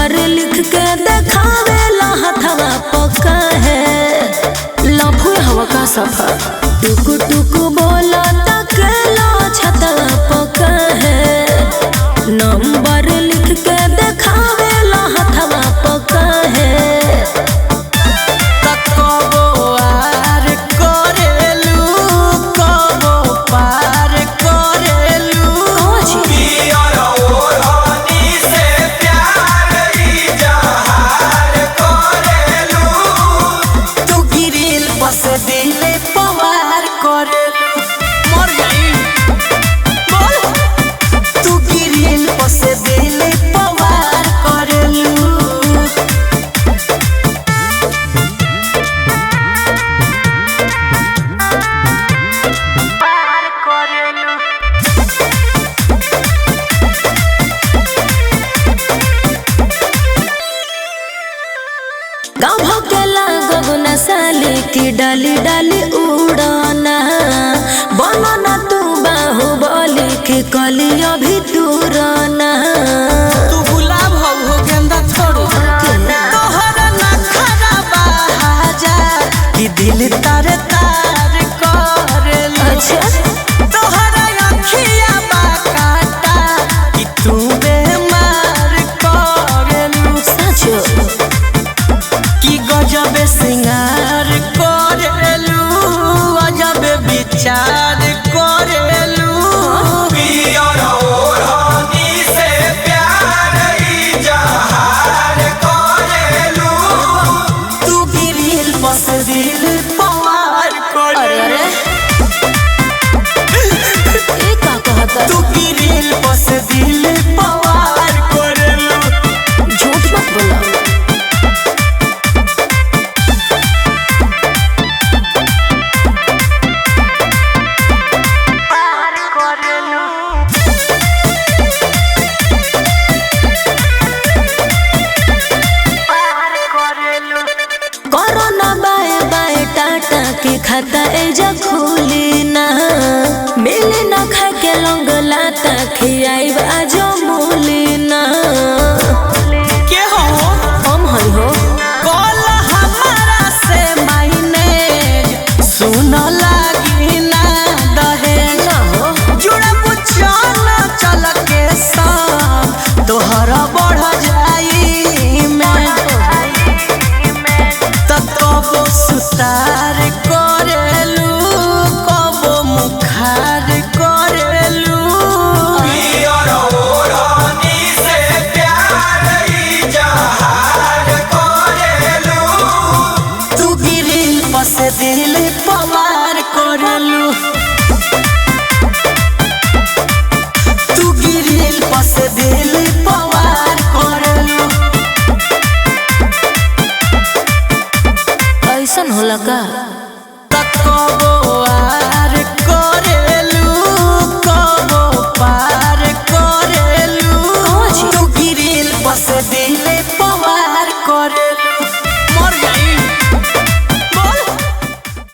Number लिख के देखावे हथवा पक्का है लफू हवा का सफर टुक टुक बोला तक लो छतवा पक्का है नंबर लिख के देखावे हथवा पक्का है गाँव के लागो साली की डाली डाली उड़ाना बनना तू बाहुबली की कली अभी दूराना तू गुलाब हो गेंदा छोड़ो तोहरा ना खराबा हजार कि दिल तार तार करे अच्छा तोहरा अखिया बा काटा कि तू बेमार करे सचो गजब सिंगार करेलू अजब विचार करेलू से प्यार इजहार करेलू तू गिरिल बस दिल पवार अरे ये का कहता तू गिरिल बस दिल पवार करेलू झूठ मत बोला के खाता एजा खुली ना मिली ना खा के लौंग लाता खियाई बाजो मूली ना के हो हम हई हो कॉल हमारा से मायने सुन लागी ना दहे ना हो जुड़ा पुछाना चल के साथ तोहरा बढ़ जाई मैं तब सुतार करेलू कब मुखार करेलू से प्यार इजहार करेलू तू गिरिल बस दिल पवार करेलू तू गिरिल बस दिल पवार करेलू ऐसन होला का।